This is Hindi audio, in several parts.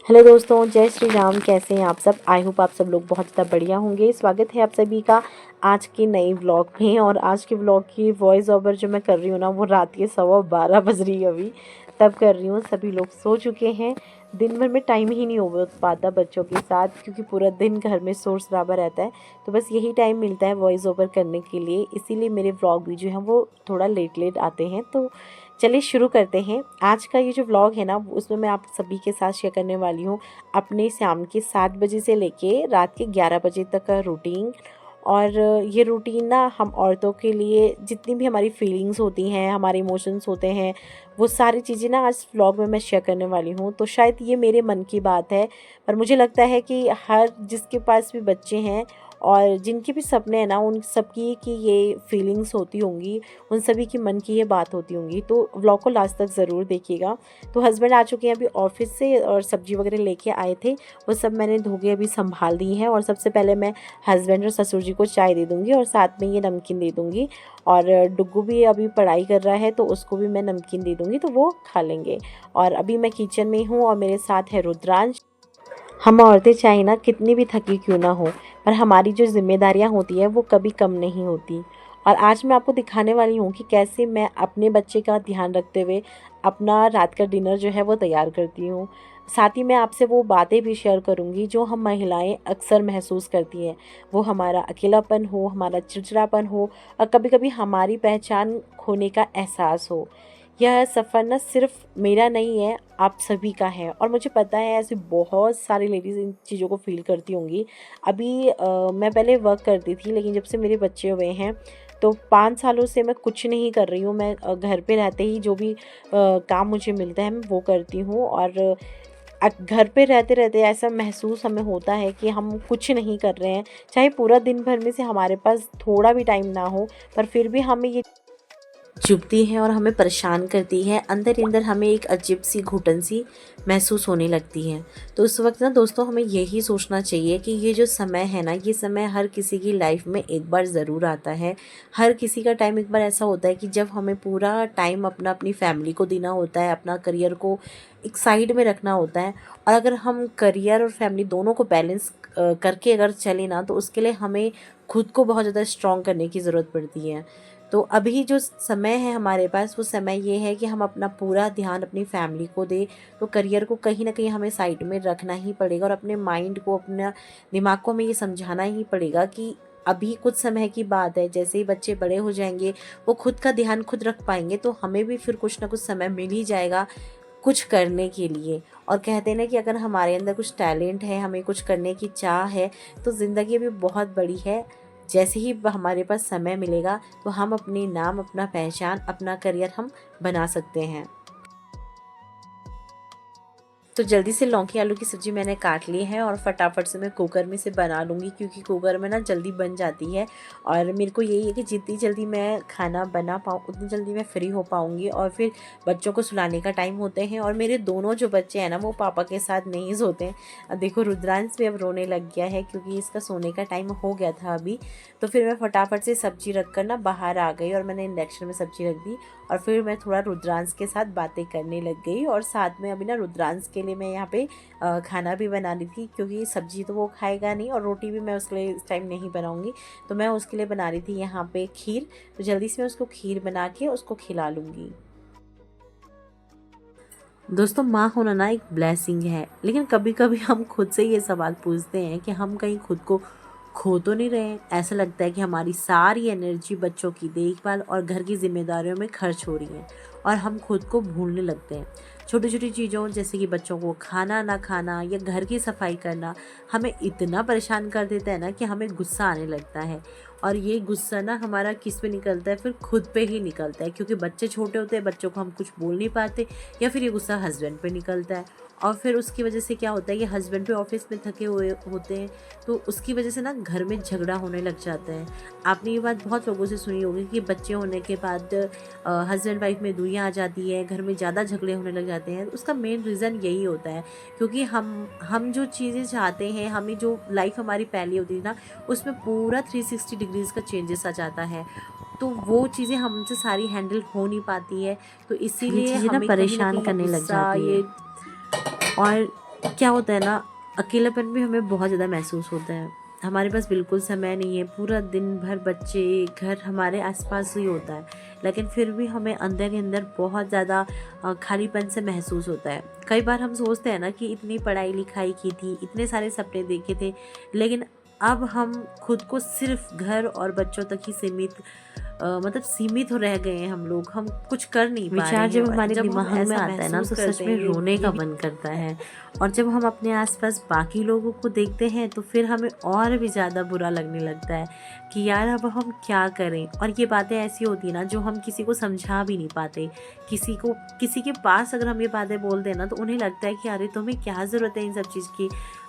हेलो दोस्तों, जय श्री राम। कैसे हैं आप सब? आई होप आप सब लोग बहुत ज़्यादा बढ़िया होंगे। स्वागत है आप सभी का आज के नए व्लॉग में। और आज के व्लॉग की वॉइस ओवर जो मैं कर रही हूँ ना, वो रात के 12:15 बज रही है अभी, तब कर रही हूँ। सभी लोग सो चुके हैं। दिन भर में टाइम ही नहीं हो पाता बच्चों के साथ, क्योंकि पूरा दिन घर में शोर शराबा रहता है। तो बस यही टाइम मिलता है वॉइस ओवर करने के लिए, इसीलिए मेरे व्लॉग भी जो हैं वो थोड़ा लेट लेट आते हैं। तो चलिए शुरू करते हैं। आज का ये जो व्लॉग है ना, उसमें मैं आप सभी के साथ शेयर करने वाली हूँ अपने शाम के 7 बजे से लेके रात के 11 बजे तक का रूटीन। और ये रूटीन ना हम औरतों के लिए जितनी भी हमारी फीलिंग्स होती हैं, हमारे इमोशंस होते हैं, वो सारी चीज़ें ना आज व्लॉग में मैं शेयर करने वाली हूँ। तो शायद ये मेरे मन की बात है, पर मुझे लगता है कि हर जिसके पास भी बच्चे हैं और जिनके भी सपने हैं ना, उन सबकी की ये फीलिंग्स होती होंगी, उन सभी की मन की ये बात होती होंगी। तो व्लॉग को लास्ट तक ज़रूर देखिएगा। तो हस्बैंड आ चुके हैं अभी ऑफिस से, और सब्जी वगैरह लेके आए थे, वो सब मैंने धो के अभी संभाल दी है। और सबसे पहले मैं हस्बैंड और ससुर जी को चाय दे दूँगी और साथ में ये नमकीन दे दूँगी। और डुग्गू भी अभी पढ़ाई कर रहा है, तो उसको भी मैं नमकीन दे दूँगी, तो वो खा लेंगे। और अभी मैं किचन में हूँ और मेरे साथ है रुद्रांश। हम औरतें चाहे ना कितनी भी थकी क्यों ना हो, पर हमारी जो ज़िम्मेदारियाँ होती हैं वो कभी कम नहीं होती। और आज मैं आपको दिखाने वाली हूँ कि कैसे मैं अपने बच्चे का ध्यान रखते हुए अपना रात का डिनर जो है वो तैयार करती हूँ। साथ ही मैं आपसे वो बातें भी शेयर करूँगी जो हम महिलाएं अक्सर महसूस करती हैं। वो हमारा अकेलापन हो, हमारा चिड़चिड़ापन हो, और कभी कभी हमारी पहचान खोने का एहसास हो। यह सफ़र ना सिर्फ मेरा नहीं है, आप सभी का है। और मुझे पता है ऐसे बहुत सारी लेडीज़ इन चीज़ों को फ़ील करती होंगी। अभी मैं पहले वर्क करती थी, लेकिन जब से मेरे बच्चे हुए हैं तो 5 सालों से मैं कुछ नहीं कर रही हूँ। मैं घर पे रहते ही जो भी काम मुझे मिलता है मैं वो करती हूँ। और घर पे रहते रहते ऐसा महसूस हमें होता है कि हम कुछ नहीं कर रहे हैं। चाहे पूरा दिन भर में से हमारे पास थोड़ा भी टाइम ना हो, पर फिर भी हमें ये चुभती है और हमें परेशान करती है। अंदर ही अंदर हमें एक अजीब सी घुटन सी महसूस होने लगती है। तो उस वक्त ना दोस्तों, हमें यही सोचना चाहिए कि ये जो समय है ना, ये समय हर किसी की लाइफ में एक बार ज़रूर आता है। हर किसी का टाइम एक बार ऐसा होता है कि जब हमें पूरा टाइम अपना अपनी फैमिली को देना होता है, अपना करियर को एक साइड में रखना होता है। और अगर हम करियर और फैमिली दोनों को बैलेंस करके अगर चले ना, तो उसके लिए हमें खुद को बहुत ज़्यादा स्ट्रॉन्ग करने की ज़रूरत पड़ती है। तो अभी जो समय है हमारे पास, वो समय ये है कि हम अपना पूरा ध्यान अपनी फैमिली को दें। तो करियर को कहीं ना कहीं हमें साइड में रखना ही पड़ेगा, और अपने माइंड को, अपना दिमाग को हमें ये समझाना ही पड़ेगा कि अभी कुछ समय की बात है। जैसे ही बच्चे बड़े हो जाएंगे, वो खुद का ध्यान खुद रख पाएंगे, तो हमें भी फिर कुछ ना कुछ समय मिल ही जाएगा कुछ करने के लिए। और कहते हैं ना कि अगर हमारे अंदर कुछ टैलेंट है, हमें कुछ करने की चाह है, तो ज़िंदगी अभी बहुत बड़ी है। जैसे ही हमारे पास समय मिलेगा, तो हम अपनी नाम, अपना पहचान, अपना करियर हम बना सकते हैं। तो जल्दी से लौकी आलू की सब्ज़ी मैंने काट ली है, और फटाफट से मैं कुकर में से बना लूँगी, क्योंकि कुकर में ना जल्दी बन जाती है। और मेरे को यही है कि जितनी जल्दी मैं खाना बना पाऊँ, उतनी जल्दी मैं फ्री हो पाऊँगी। और फिर बच्चों को सुलाने का टाइम होते हैं, और मेरे दोनों जो बच्चे हैं ना, वो पापा के साथ नहीं सोते हैं। अब देखो, रुद्रांश भी अब रोने लग गया है, क्योंकि इसका सोने का टाइम हो गया था अभी। तो फिर मैं फटाफट से सब्ज़ी रख कर ना बाहर आ गई, और मैंने इंडक्शन में सब्ज़ी रख दी। और फिर मैं थोड़ा रुद्रांश के साथ बातें करने लग गई। और साथ में अभी ना रुद्रांश के लिए मैं यहाँ पे खाना भी बना रही थी, क्योंकि सब्जी तो वो खाएगा नहीं, और रोटी भी मैं उसके लिए इस टाइम नहीं बनाऊँगी। तो मैं उसके लिए बना रही थी यहाँ पे खीर। तो जल्दी से मैं उसको खीर बना के उसको खिला लूँगी। दोस्तों, माँ होना ना एक ब्लेसिंग है, लेकिन कभी कभी हम खुद से ये सवाल पूछते हैं कि हम कहीं खुद को खो तो नहीं रहे। ऐसा लगता है कि हमारी सारी एनर्जी बच्चों की देखभाल और घर की जिम्मेदारियों में खर्च हो रही है, और हम खुद को भूलने लगते हैं। छोटी छोटी चीज़ों जैसे कि बच्चों को खाना ना खाना या घर की सफाई करना हमें इतना परेशान कर देता है ना, कि हमें गुस्सा आने लगता है। और ये गुस्सा ना हमारा किस पे निकलता है? फिर खुद पे ही निकलता है, क्योंकि बच्चे छोटे होते हैं, बच्चों को हम कुछ बोल नहीं पाते। या फिर ये गुस्सा हस्बैंड पे निकलता है, और फिर उसकी वजह से क्या होता है कि हस्बैंड भी ऑफिस में थके हुए होते हैं, तो उसकी वजह से ना घर में झगड़ा होने लग जाता है। आपने ये बात बहुत लोगों से सुनी होगी कि बच्चे होने के बाद हस्बैंड वाइफ में दूरियां आ जाती है, घर में ज़्यादा झगड़े होने लग जाते हैं। उसका मेन रीज़न यही होता है, क्योंकि हम जो चीज़ें चाहते हैं, हमें जो लाइफ हमारी पहली होती है ना, उसमें पूरा 360 डिग्रीज़ का चेंजेस आ जाता है। तो वो चीज़ें हमसे सारी हैंडल हो नहीं पाती है, तो ये इसीलिए चीज़ें ना हमें कहीं ना परेशान कहीं करने लग गुस्सा जाती है। ये। और क्या होता है ना, अकेलापन भी हमें बहुत ज़्यादा महसूस होता है। हमारे पास बिल्कुल समय नहीं है, पूरा दिन भर बच्चे, घर हमारे आसपास ही होता है, लेकिन फिर भी हमें अंदर ही अंदर बहुत ज़्यादा खालीपन से महसूस होता है। कई बार हम सोचते हैं ना कि इतनी पढ़ाई लिखाई की थी, इतने सारे सपने देखे थे, लेकिन अब हम खुद को सिर्फ घर और बच्चों तक ही मतलब सीमित हो रह गए हैं। हम कुछ कर नहीं पा रहे हैं। विचार जब हमारे दिमाग में आता है ना, तो सच में रोने का मन करता है। और जब हम अपने आसपास बाकी लोगों को देखते हैं तो फिर हमें और भी ज़्यादा बुरा लगने लगता है कि यार अब हम क्या करें। और ये बातें ऐसी होती है ना जो हम किसी को समझा भी नहीं पाते। किसी के पास अगर हम ये बातें बोलते हैं ना, तो उन्हें लगता है कि अरे तुम्हें क्या ज़रूरत है इन सब चीज़ की,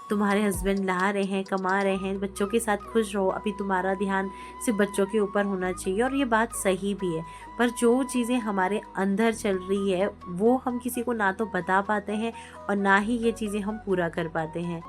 तुम्हारे हस्बैंड ला रहे हैं, कमा रहे हैं, बच्चों के साथ खुश रहो, अभी तुम्हारा ध्यान सिर्फ बच्चों के ऊपर होना चाहिए। और ये बात सही भी है, पर जो चीज़ें हमारे अंदर चल रही है वो हम किसी को ना तो बता पाते हैं और ना ही ये चीज़ें हम पूरा कर पाते हैं।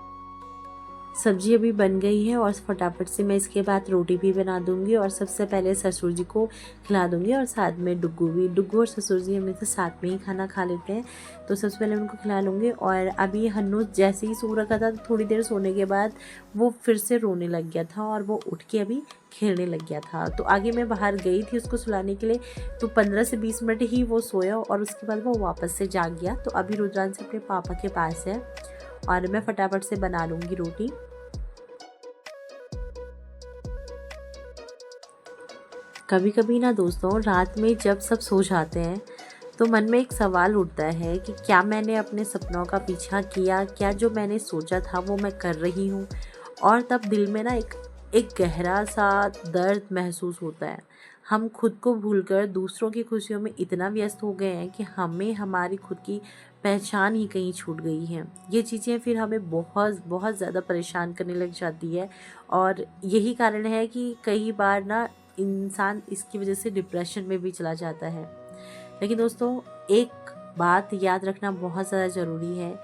सब्जी अभी बन गई है और फटाफट से मैं इसके बाद रोटी भी बना दूंगी और सबसे पहले ससुर जी को खिला दूंगी और साथ में डुग्गू और ससुर जी हमेशा साथ में ही खाना खा लेते हैं, तो सबसे पहले उनको खिला लूँगी। और अभी हन्नू जैसे ही सो रखा था, थोड़ी देर सोने के बाद वो फिर से रोने लग गया था और वो उठ के अभी खेलने लग गया था। तो आगे मैं बाहर गई थी उसको सुलाने के लिए, तो 15 से 20 मिनट ही वो सोया और उसके बाद वो वापस से जाग गया। तो अभी रुद्रांश अपने पापा के पास है और मैं फटाफट से बना लूँगी रोटी। कभी कभी ना दोस्तों, रात में जब सब सो जाते हैं तो मन में एक सवाल उठता है कि क्या मैंने अपने सपनों का पीछा किया, क्या जो मैंने सोचा था वो मैं कर रही हूँ। और तब दिल में ना एक गहरा सा दर्द महसूस होता है। हम खुद को भूलकर दूसरों की खुशियों में इतना व्यस्त हो गए हैं कि हमें हमारी खुद की पहचान ही कहीं छूट गई है। ये चीज़ें फिर हमें बहुत बहुत ज़्यादा परेशान करने लग जाती है और यही कारण है कि कई बार ना इंसान इसकी वजह से डिप्रेशन में भी चला जाता है। लेकिन दोस्तों, एक बात याद रखना बहुत ज़्यादा ज़रूरी है,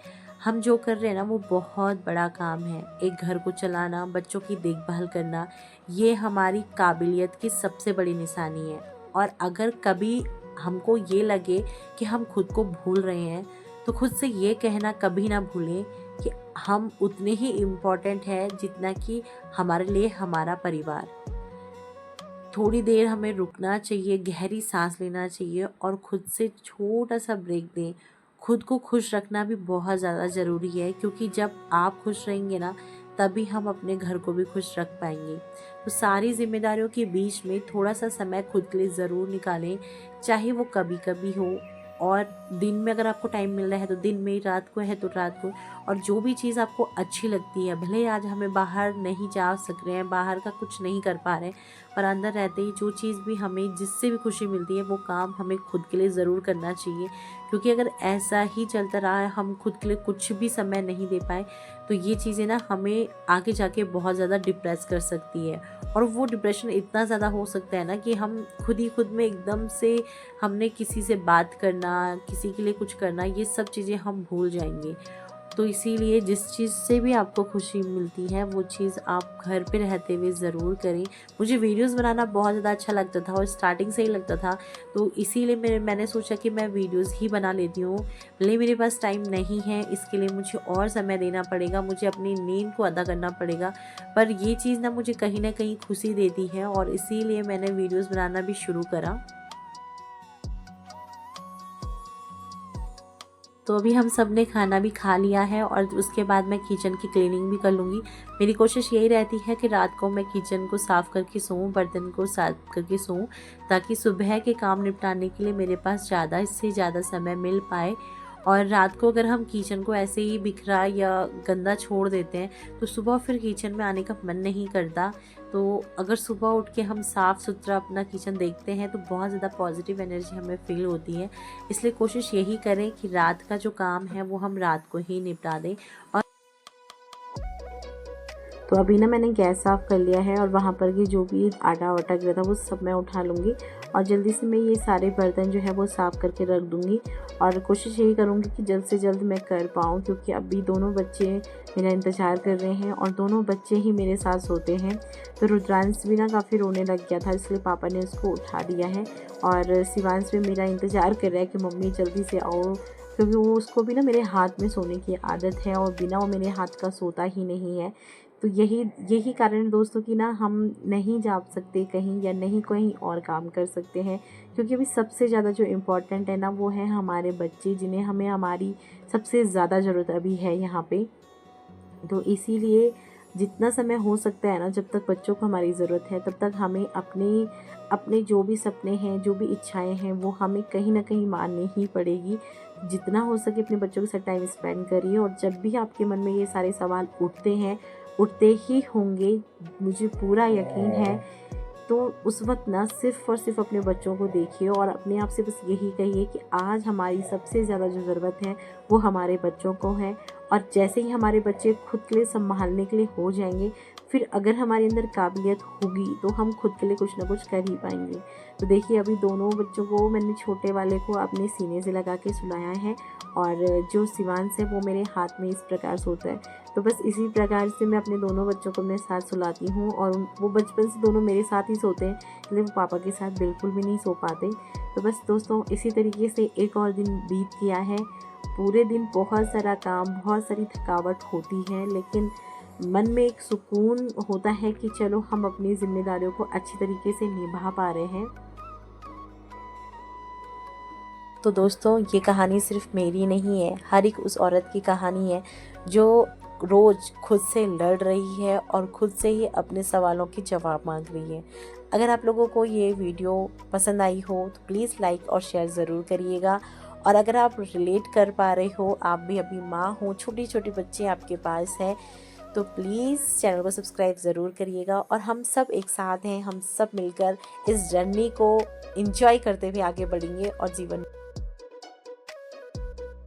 हम जो कर रहे हैं ना वो बहुत बड़ा काम है। एक घर को चलाना, बच्चों की देखभाल करना, ये हमारी काबिलियत की सबसे बड़ी निशानी है। और अगर कभी हमको ये लगे कि हम खुद को भूल रहे हैं, तो खुद से ये कहना कभी ना भूलें कि हम उतने ही इम्पोर्टेंट हैं जितना कि हमारे लिए हमारा परिवार। थोड़ी देर हमें रुकना चाहिए, गहरी सांस लेना चाहिए और खुद से छोटा सा ब्रेक दें। खुद को खुश रखना भी बहुत ज़्यादा ज़रूरी है, क्योंकि जब आप खुश रहेंगे ना, तभी हम अपने घर को भी खुश रख पाएंगे। तो सारी जिम्मेदारियों के बीच में थोड़ा सा समय खुद के लिए ज़रूर निकालें, चाहे वो कभी कभी हो। और दिन में अगर आपको टाइम मिल रहा है तो दिन में, रात को है तो रात को। और जो भी चीज़ आपको अच्छी लगती है, भले आज हमें बाहर नहीं जा सक रहे हैं, बाहर का कुछ नहीं कर पा रहे हैं, पर अंदर रहते ही जो चीज़ भी हमें, जिससे भी खुशी मिलती है, वो काम हमें खुद के लिए ज़रूर करना चाहिए। क्योंकि अगर ऐसा ही चलता रहा, हम खुद के लिए कुछ भी समय नहीं दे पाए, तो ये चीज़ें ना हमें आगे जाके बहुत ज़्यादा डिप्रेस कर सकती है। और वो डिप्रेशन इतना ज़्यादा हो सकता है ना कि हम खुद में एकदम से हमने किसी से बात करना, किसी के लिए कुछ करना, ये सब चीज़ें हम भूल जाएंगे। तो इसीलिए जिस चीज़ से भी आपको खुशी मिलती है वो चीज़ आप घर पे रहते हुए ज़रूर करें। मुझे वीडियोस बनाना बहुत ज़्यादा अच्छा लगता था और स्टार्टिंग से ही लगता था, तो इसीलिए मैंने सोचा कि मैं वीडियोस ही बना लेती हूँ। भले मेरे पास टाइम नहीं है, इसके लिए मुझे और समय देना पड़ेगा, मुझे अपनी नींद को अदा करना पड़ेगा, पर ये चीज़ ना मुझे कहीं ना कहीं खुशी देती है और इसीलिए मैंने वीडियोज़ बनाना भी शुरू करा। तो अभी हम सब ने खाना भी खा लिया है और उसके बाद मैं किचन की क्लीनिंग भी कर लूँगी। मेरी कोशिश यही रहती है कि रात को मैं किचन को साफ़ करके सोऊं, बर्तन को साफ़ करके सोऊं, ताकि सुबह के काम निपटाने के लिए मेरे पास ज़्यादा से ज़्यादा समय मिल पाए। और रात को अगर हम किचन को ऐसे ही बिखरा या गंदा छोड़ देते हैं तो सुबह फिर किचन में आने का मन नहीं करता। तो अगर सुबह उठ के हम साफ़ सुथरा अपना किचन देखते हैं तो बहुत ज़्यादा पॉजिटिव एनर्जी हमें फील होती है। इसलिए कोशिश यही करें कि रात का जो काम है वो हम रात को ही निपटा दें। और तो अभी ना मैंने गैस साफ़ कर लिया है और वहाँ पर की जो भी आटा वाटा गिरा था वो सब मैं उठा लूँगी और जल्दी से मैं ये सारे बर्तन जो है वो साफ़ करके रख दूँगी। और कोशिश यही करूँगी कि जल्द से जल्द मैं कर पाऊँ, क्योंकि अभी दोनों बच्चे मेरा इंतज़ार कर रहे हैं और दोनों बच्चे ही मेरे साथ सोते हैं। तो रुद्रांश भी ना काफ़ी रोने लग गया था, इसलिए पापा ने उसको उठा दिया है और शिवांश भी मेरा इंतज़ार कर रहा है कि मम्मी जल्दी से आओ, क्योंकि वो उसको भी ना मेरे हाथ में सोने की आदत है और बिना वो मेरे हाथ का सोता ही नहीं है। तो यही यही कारण है दोस्तों कि ना हम नहीं जा सकते कहीं या नहीं कहीं और काम कर सकते हैं, क्योंकि अभी सबसे ज़्यादा जो इम्पोर्टेंट है ना वो है हमारे बच्चे, जिन्हें हमें हमारी सबसे ज़्यादा ज़रूरत अभी है यहाँ पे। तो इसीलिए जितना समय हो सकता है ना, जब तक बच्चों को हमारी ज़रूरत है तब तक हमें अपने अपने जो भी सपने हैं, जो भी इच्छाएं हैं, वो हमें कहीं ना कहीं माननी ही पड़ेगी। जितना हो सके अपने बच्चों के साथ टाइम स्पेंड करिए, और जब भी आपके मन में ये सारे सवाल उठते हैं, उठते ही होंगे, मुझे पूरा यकीन है, तो उस वक्त ना सिर्फ़ और सिर्फ अपने बच्चों को देखिए और अपने आप से बस यही कहिए कि आज हमारी सबसे ज़्यादा जो ज़रूरत है वो हमारे बच्चों को है। और जैसे ही हमारे बच्चे खुद के लिए संभालने के लिए हो जाएंगे, फिर अगर हमारे अंदर काबिलियत होगी तो हम खुद के लिए कुछ ना कुछ कर ही पाएंगे। तो देखिए, अभी दोनों बच्चों को मैंने, छोटे वाले को अपने सीने से लगा के सुलाया है, और जो शिवांश है वो मेरे हाथ में इस प्रकार सोता है। तो बस इसी प्रकार से मैं अपने दोनों बच्चों को मेरे साथ सुलाती हूँ, और वो बचपन से दोनों मेरे साथ ही सोते हैं, इसलिए वो पापा के साथ बिल्कुल भी नहीं सो पाते। तो बस दोस्तों, इसी तरीके से एक और दिन बीत गया है। पूरे दिन बहुत सारा काम, बहुत सारी थकावट होती है, लेकिन मन में एक सुकून होता है कि चलो हम अपनी जिम्मेदारियों को अच्छी तरीके से निभा पा रहे हैं। तो दोस्तों, ये कहानी सिर्फ मेरी नहीं है, हर एक उस औरत की कहानी है जो रोज़ खुद से लड़ रही है और खुद से ही अपने सवालों के जवाब मांग रही है। अगर आप लोगों को ये वीडियो पसंद आई हो तो प्लीज़ लाइक और शेयर ज़रूर करिएगा। और अगर आप रिलेट कर पा रहे हो, आप भी अभी माँ हो, छोटी छोटी बच्चे आपके पास हैं, तो प्लीज़ चैनल को सब्सक्राइब ज़रूर करिएगा। और हम सब एक साथ हैं, हम सब मिलकर इस जर्नी को एंजॉय करते हुए आगे बढ़ेंगे और जीवन